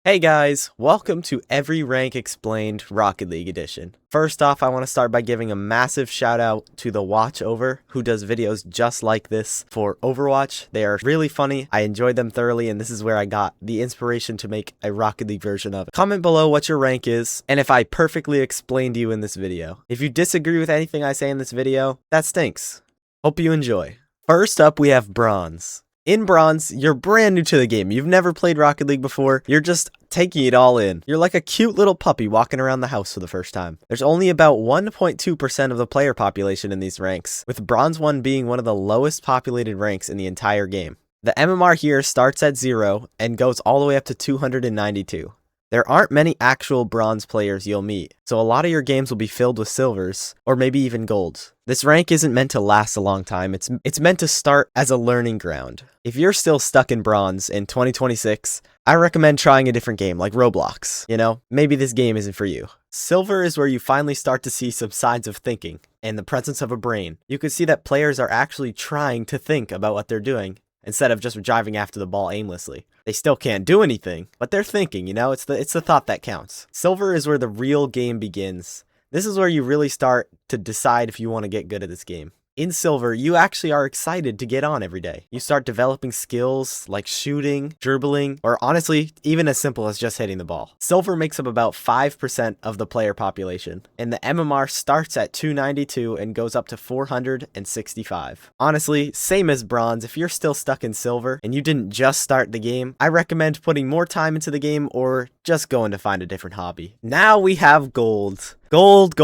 Hey guys, welcome to Every Rank Explained Rocket League Edition. First off, I want to start by giving a massive shout out to the Watchover, who does videos just like this for Overwatch. They are really funny, I enjoyed them thoroughly, and this is where I got the inspiration to make a Rocket League version of it. Comment below what your rank is, and if I perfectly explained you in this video. If you disagree with anything I say in this video, that stinks. Hope you enjoy. First up, we have Bronze. In Bronze, you're brand new to the game. You've never played Rocket League before. You're just taking it all in. You're like a cute little puppy walking around the house for the first time. There's only about 1.2% of the player population in these ranks, with Bronze 1 being one of the lowest populated ranks in the entire game. The MMR here starts at 0 and goes all the way up to 292. There aren't many actual Bronze players you'll meet, so a lot of your games will be filled with silvers, or maybe even golds. This rank isn't meant to last a long time, it's meant to start as a learning ground. If you're still stuck in Bronze in 2026, I recommend trying a different game, like Roblox. You know, maybe this game isn't for you. Silver is where you finally start to see some signs of thinking, and the presence of a brain. You can see that players are actually trying to think about what they're doing, instead of just driving after the ball aimlessly. They still can't do anything, but they're thinking, you know, it's the thought that counts. Silver is where the real game begins. This is where you really start to decide if you want to get good at this game. In Silver, you actually are excited to get on every day. You start developing skills like shooting, dribbling, or honestly, even as simple as just hitting the ball. Silver makes up about 5% of the player population, and the MMR starts at 292 and goes up to 465. Honestly, same as Bronze, if you're still stuck in Silver and you didn't just start the game, I recommend putting more time into the game or just going to find a different hobby. Now we have Gold. Gold.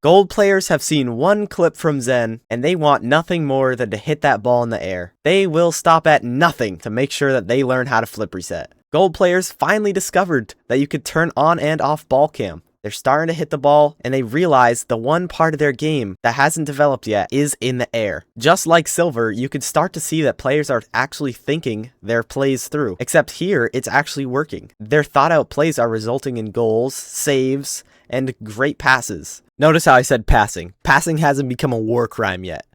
Gold players have seen one clip from Zen, and they want nothing more than to hit that ball in the air. They will stop at nothing to make sure that they learn how to flip reset. Gold players finally discovered that you could turn on and off ball cam. They're starting to hit the ball, and they realize the one part of their game that hasn't developed yet is in the air. Just like Silver, you can start to see that players are actually thinking their plays through, except here, it's actually working. Their thought-out plays are resulting in goals, saves, and great passes. Notice how I said passing. Passing hasn't become a war crime yet.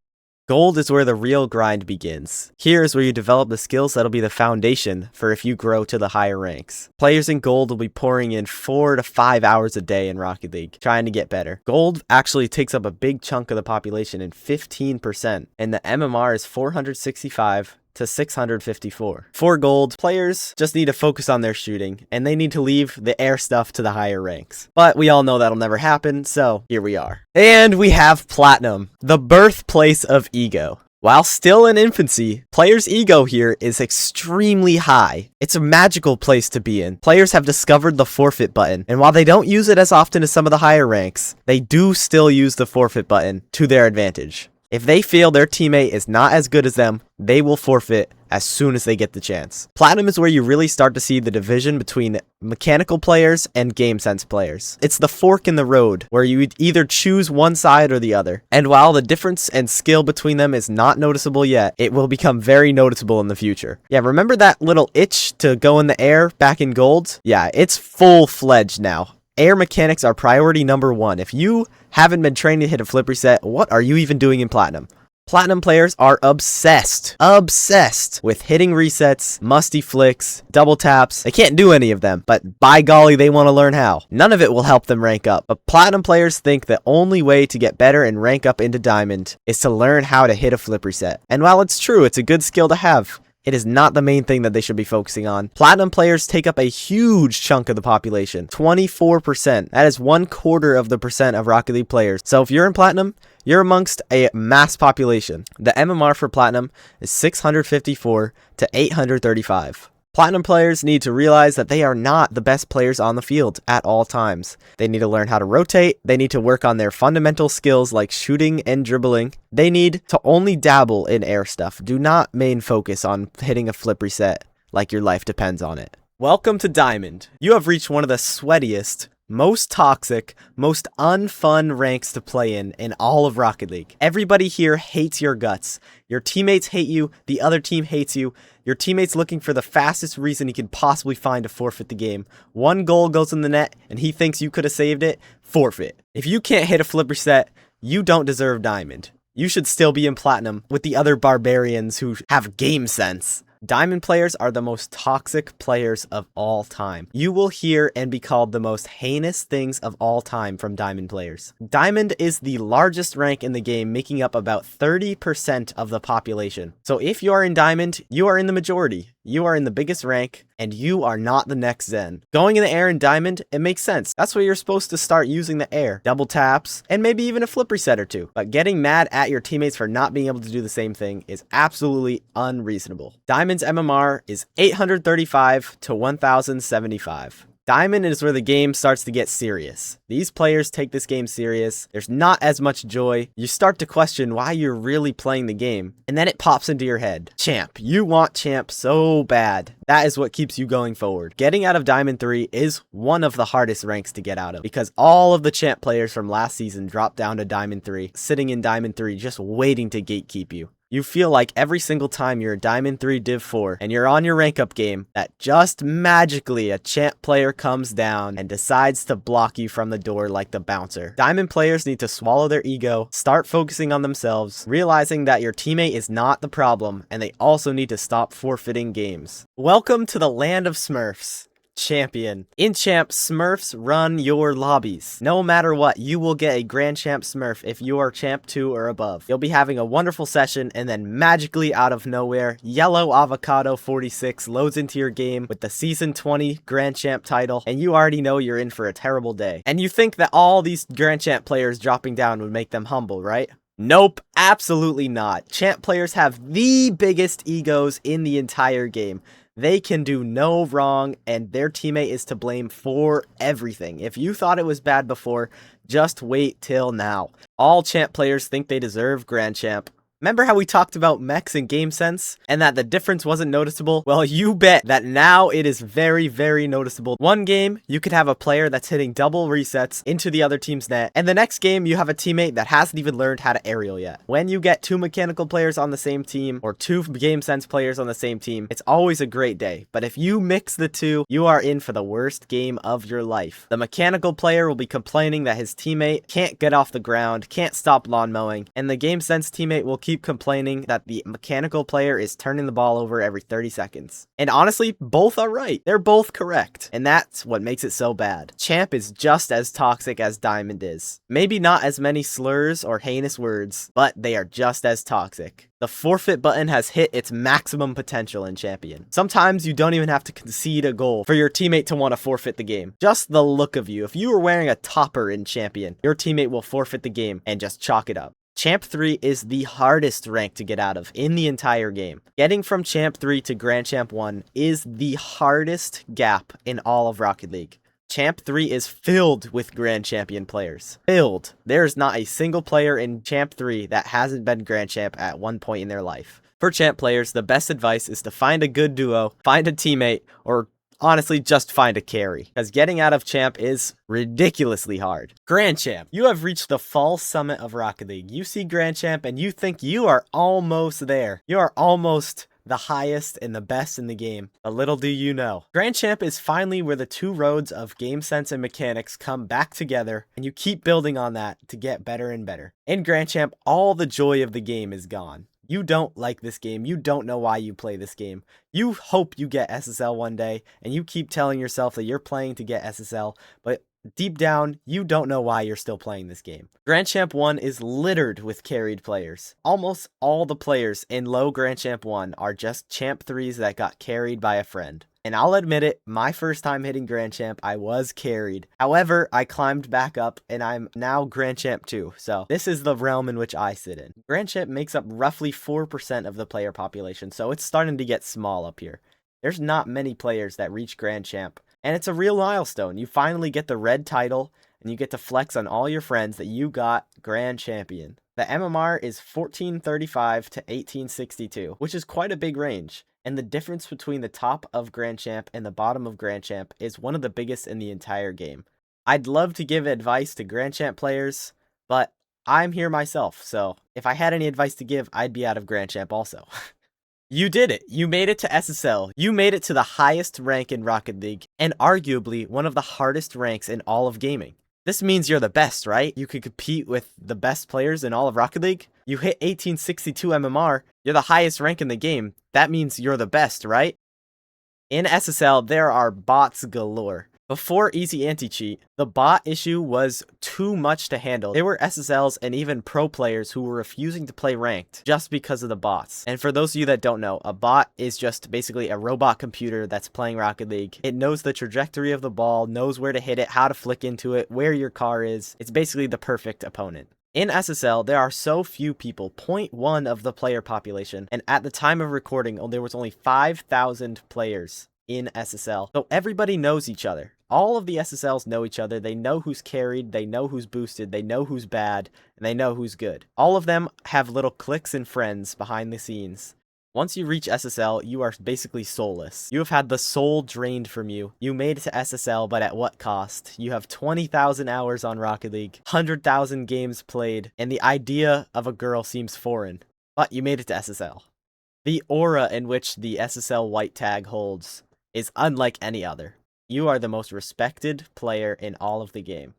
Gold is where the real grind begins. Here is where you develop the skills that'll be the foundation for if you grow to the higher ranks. Players in Gold will be pouring in 4 to 5 hours a day in Rocket League, trying to get better. Gold actually takes up a big chunk of the population in 15%, and the MMR is 465 to 654. For Gold, players just need to focus on their shooting, and they need to leave the air stuff to the higher ranks. But we all know that'll never happen, so here we are. And we have Platinum, the birthplace of ego. While still in infancy, players' ego here is extremely high. It's a magical place to be in. Players have discovered the forfeit button, and while they don't use it as often as some of the higher ranks, they do still use the forfeit button to their advantage. If they feel their teammate is not as good as them, they will forfeit as soon as they get the chance. Platinum is where you really start to see the division between mechanical players and game sense players. It's the fork in the road where you either choose one side or the other. And while the difference and skill between them is not noticeable yet, it will become very noticeable in the future. Yeah, remember that little itch to go in the air back in Gold? Yeah, it's full-fledged now. Air mechanics are priority number 1. If you haven't been trained to hit a flip reset, what are you even doing in Platinum? Platinum players are obsessed with hitting resets, musty flicks, double taps. They can't do any of them, but by golly, they want to learn how. None of it will help them rank up, but Platinum players think the only way to get better and rank up into Diamond is to learn how to hit a flip reset. And while it's true, it's a good skill to have, it is not the main thing that they should be focusing on. Platinum players take up a huge chunk of the population, 24%. That is 1/4 of the percent of Rocket League players. So if you're in Platinum, you're amongst a mass population. The MMR for Platinum is 654 to 835. Platinum players need to realize that they are not the best players on the field at all times. They need to learn how to rotate. They need to work on their fundamental skills like shooting and dribbling. They need to only dabble in air stuff. Do not main focus on hitting a flip reset like your life depends on it. Welcome to Diamond. You have reached one of the sweatiest, most toxic, most unfun ranks to play in all of Rocket League. Everybody here hates your guts. Your teammates hate you, the other team hates you, your teammate's looking for the fastest reason he could possibly find to forfeit the game. One goal goes in the net, and he thinks you could have saved it, forfeit. If you can't hit a flip reset, you don't deserve Diamond. You should still be in Platinum with the other barbarians who have game sense. Diamond players are the most toxic players of all time. You will hear and be called the most heinous things of all time from Diamond players. Diamond is the largest rank in the game, making up about 30% of the population. So if you are in Diamond, you are in the majority. You are in the biggest rank, and you are not the next Zen. Going in the air in Diamond, it makes sense. That's where you're supposed to start using the air, double taps, and maybe even a flip reset or two. But getting mad at your teammates for not being able to do the same thing is absolutely unreasonable. Diamond's MMR is 835 to 1075. Diamond is where the game starts to get serious. These players take this game serious. There's not as much joy. You start to question why you're really playing the game. And then it pops into your head. Champ. You want champ so bad. That is what keeps you going forward. Getting out of Diamond 3 is one of the hardest ranks to get out of, because all of the champ players from last season dropped down to Diamond 3, sitting in Diamond 3 just waiting to gatekeep you. You feel like every single time you're a Diamond 3 Div 4 and you're on your rank up game that just magically a champ player comes down and decides to block you from the door like the bouncer. Diamond players need to swallow their ego, start focusing on themselves, realizing that your teammate is not the problem, and they also need to stop forfeiting games. Welcome to the land of Smurfs. Champion. In Champ, Smurfs run your lobbies. No matter what, you will get a Grand Champ Smurf if you are Champ 2 or above. You'll be having a wonderful session, and then magically out of nowhere, Yellow Avocado 46 loads into your game with the Season 20 Grand Champ title, and you already know you're in for a terrible day. And you think that all these Grand Champ players dropping down would make them humble, right? Nope, absolutely not. Champ players have the biggest egos in the entire game. They can do no wrong, and their teammate is to blame for everything. If you thought it was bad before, just wait till now. All champ players think they deserve Grand Champ. Remember how we talked about mechs and game sense and that the difference wasn't noticeable? Well, you bet that now it is very, very noticeable. One game, you could have a player that's hitting double resets into the other team's net, and the next game, you have a teammate that hasn't even learned how to aerial yet. When you get two mechanical players on the same team or two game sense players on the same team, it's always a great day. But if you mix the two, you are in for the worst game of your life. The mechanical player will be complaining that his teammate can't get off the ground, can't stop lawn mowing, and the game sense teammate will keep complaining that the mechanical player is turning the ball over every 30 seconds. And honestly, both are right. They're both correct. And that's what makes it so bad. Champ is just as toxic as Diamond is. Maybe not as many slurs or heinous words, but they are just as toxic. The forfeit button has hit its maximum potential in Champion. Sometimes you don't even have to concede a goal for your teammate to want to forfeit the game. Just the look of you. If you were wearing a topper in Champion, your teammate will forfeit the game and just chalk it up. Champ 3 is the hardest rank to get out of in the entire game. Getting from Champ 3 to Grand Champ 1 is the hardest gap in all of Rocket League. Champ 3 is filled with Grand Champion players. Filled. There is not a single player in Champ 3 that hasn't been Grand Champ at one point in their life. For Champ players, the best advice is to find a good duo, find a teammate, or honestly, just find a carry, because getting out of Champ is ridiculously hard. Grand Champ. You have reached the fall summit of Rocket League. You see Grand Champ and you think you are almost there. You are almost the highest and the best in the game. But little do you know, Grand Champ is finally where the two roads of game sense and mechanics come back together, and you keep building on that to get better and better. In Grand Champ, all the joy of the game is gone. You don't like this game. You don't know why you play this game. You hope you get SSL one day, and you keep telling yourself that you're playing to get SSL, but deep down, you don't know why you're still playing this game. Grand Champ 1 is littered with carried players. Almost all the players in low Grand Champ 1 are just Champ 3s that got carried by a friend. And I'll admit it, my first time hitting Grand Champ, I was carried. However, I climbed back up, and I'm now Grand Champ 2, so this is the realm in which I sit in. Grand Champ makes up roughly 4% of the player population, so it's starting to get small up here. There's not many players that reach Grand Champ, and it's a real milestone. You finally get the red title, and you get to flex on all your friends that you got Grand Champion. The MMR is 1435 to 1862, which is quite a big range. And the difference between the top of Grand Champ and the bottom of Grand Champ is one of the biggest in the entire game. I'd love to give advice to Grand Champ players, but I'm here myself, so if I had any advice to give, I'd be out of Grand Champ also. You did it. You made it to SSL. You made it to the highest rank in Rocket League, and arguably one of the hardest ranks in all of gaming. This means you're the best, right? You could compete with the best players in all of Rocket League? You hit 1862 MMR, you're the highest rank in the game. That means you're the best, right? In SSL, there are bots galore. Before Easy Anti-Cheat, the bot issue was too much to handle. There were SSLs and even pro players who were refusing to play ranked just because of the bots. And for those of you that don't know, a bot is just basically a robot computer that's playing Rocket League. It knows the trajectory of the ball, knows where to hit it, how to flick into it, where your car is. It's basically the perfect opponent. In SSL, there are so few people, 0.1 of the player population, and at the time of recording, there was only 5,000 players in SSL. So everybody knows each other. All of the SSLs know each other. They know who's carried, they know who's boosted, they know who's bad, and they know who's good. All of them have little cliques and friends behind the scenes. Once you reach SSL, you are basically soulless. You have had the soul drained from you. You made it to SSL, but at what cost? You have 20,000 hours on Rocket League, 100,000 games played, and the idea of a girl seems foreign. But you made it to SSL. The aura in which the SSL white tag holds is unlike any other. You are the most respected player in all of the game.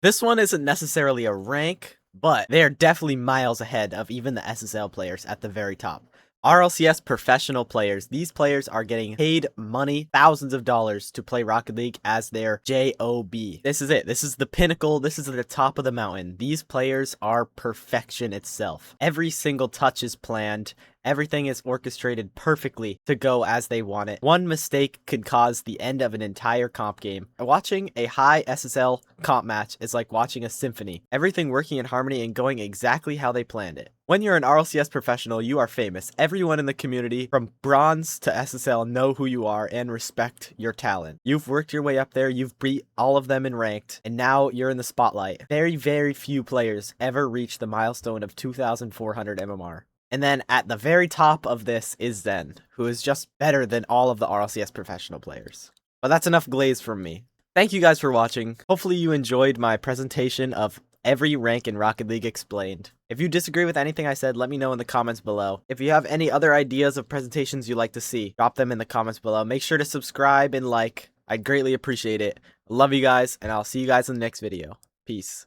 This one isn't necessarily a rank, but they are definitely miles ahead of even the SSL players at the very top. RLCS professional players, these players are getting paid money, thousands of dollars to play Rocket League as their job. This is it. This is the pinnacle. This is the top of the mountain. These players are perfection itself. Every single touch is planned. Everything is orchestrated perfectly to go as they want it. One mistake could cause the end of an entire comp game. Watching a high SSL comp match is like watching a symphony. Everything working in harmony and going exactly how they planned it. When you're an RLCS professional, you are famous. Everyone in the community, from bronze to SSL, know who you are and respect your talent. You've worked your way up there, you've beat all of them in ranked, and now you're in the spotlight. Very, very few players ever reach the milestone of 2,400 MMR. And then at the very top of this is Zen, who is just better than all of the RLCS professional players. But that's enough glaze from me. Thank you guys for watching. Hopefully you enjoyed my presentation of every rank in Rocket League explained. If you disagree with anything I said, let me know in the comments below. If you have any other ideas of presentations you'd like to see, drop them in the comments below. Make sure to subscribe and like. I'd greatly appreciate it. Love you guys, and I'll see you guys in the next video. Peace.